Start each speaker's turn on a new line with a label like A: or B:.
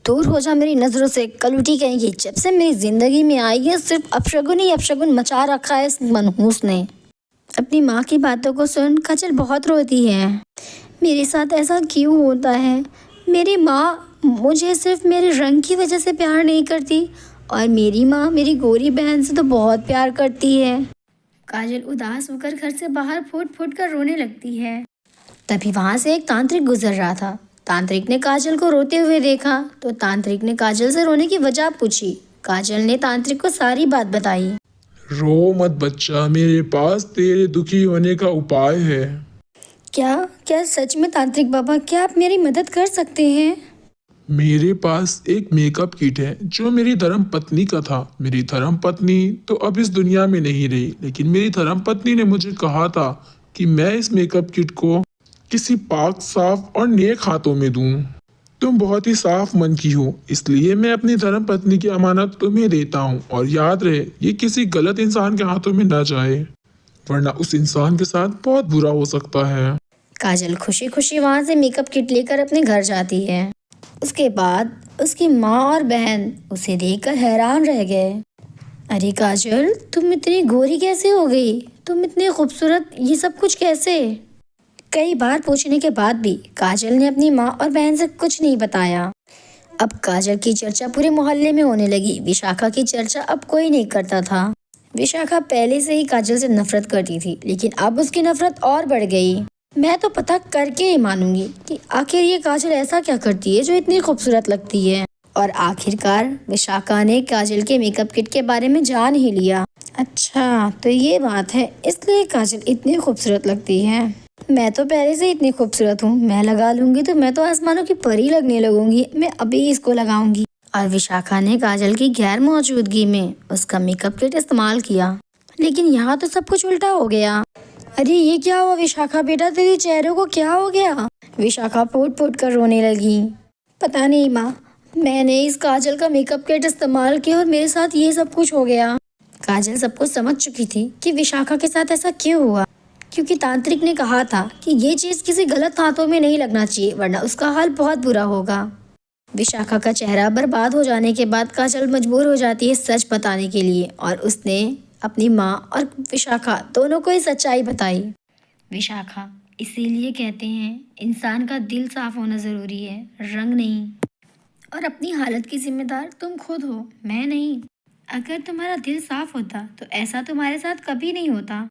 A: दूर हो जा मेरी नज़रों से कलूटी कहेंगी। जब से मेरी ज़िंदगी में आई है सिर्फ अपशगुन ही अपशगुन मचा रखा है इस मनहूस ने। अपनी माँ की बातों को सुन काजल बहुत रोती है। मेरे साथ ऐसा क्यों होता है? मेरी माँ मुझे सिर्फ मेरे रंग की वजह से प्यार नहीं करती और मेरी माँ मेरी गोरी बहन से तो बहुत प्यार करती है। काजल उदास होकर घर से बाहर फूट फूट कर रोने लगती है। तभी वहाँ से एक तांत्रिक गुजर रहा था। तांत्रिक ने काजल को रोते हुए देखा तो तांत्रिक ने काजल से रोने की वजह पूछी। काजल ने तांत्रिक को सारी बात बताई।
B: रो मत बच्चा, मेरे पास तेरे दुखी होने का उपाय है।
A: क्या क्या सच में तांत्रिक बाबा, क्या आप मेरी मदद कर सकते हैं?
B: मेरे पास एक मेकअप किट है जो मेरी धर्म पत्नी का था। मेरी धर्म पत्नी तो अब इस दुनिया में नहीं रही, लेकिन मेरी धर्म पत्नी ने मुझे कहा था कि मैं इस मेकअप किट को किसी पाक साफ और नेक हाथों में दूं। तुम बहुत ही साफ मन की हो, इसलिए मैं अपनी धर्म पत्नी की अमानत तुम्हें देता हूँ। और याद रहे, ये किसी गलत इंसान के हाथों में न जाए, वरना उस इंसान के साथ बहुत बुरा हो सकता है।
A: काजल खुशी खुशी वहाँ से मेकअप किट लेकर अपने घर जाती है। उसके बाद उसकी माँ और बहन उसे देखकर हैरान रह गए। अरे काजल, तुम इतनी गोरी कैसे हो गई? तुम इतनी खूबसूरत, ये सब कुछ कैसे? कई बार पूछने के बाद भी काजल ने अपनी माँ और बहन से कुछ नहीं बताया। अब काजल की चर्चा पूरे मोहल्ले में होने लगी। विशाखा की चर्चा अब कोई नहीं करता था। विशाखा पहले से ही काजल से नफरत करती थी, लेकिन अब उसकी नफरत और बढ़ गई। मैं तो पता करके ही मानूंगी कि आखिर ये काजल ऐसा क्या करती है जो इतनी खूबसूरत लगती है। और आखिरकार विशाखा ने काजल के मेकअप किट के बारे में जान ही लिया। अच्छा, तो ये बात है, इसलिए काजल इतनी खूबसूरत लगती है। मैं तो पहले से इतनी खूबसूरत हूँ, मैं लगा लूंगी तो मैं तो आसमानों की परी लगने लगूंगी। मैं अभी इसको लगाऊंगी। और विशाखा ने काजल की गैर मौजूदगी में उसका मेकअप किट इस्तेमाल किया। लेकिन यहाँ तो सब कुछ उल्टा हो गया। अरे ये क्या हुआ विशाखा बेटा, तेरे चेहरे को क्या हो गया? विशाखा फूट फूट कर रोने लगी। पता नहीं माँ, मैंने इस काजल का मेकअप किट इस्तेमाल किया और मेरे साथ ये सब कुछ हो गया। काजल सब कुछ समझ चुकी थी कि विशाखा के साथ ऐसा क्यों हुआ, क्योंकि तांत्रिक ने कहा था कि ये चीज किसी गलत हाथों में नहीं लगना चाहिए, वरना उसका हाल बहुत बुरा होगा। विशाखा का चेहरा बर्बाद हो जाने के बाद काजल मजबूर हो जाती है सच बताने के लिए, और उसने अपनी माँ और विशाखा दोनों को ही सच्चाई बताई। विशाखा, इसीलिए कहते हैं इंसान का दिल साफ होना जरूरी है, रंग नहीं। और अपनी हालत की जिम्मेदार तुम खुद हो, मैं नहीं। अगर तुम्हारा दिल साफ होता तो ऐसा तुम्हारे साथ कभी नहीं होता।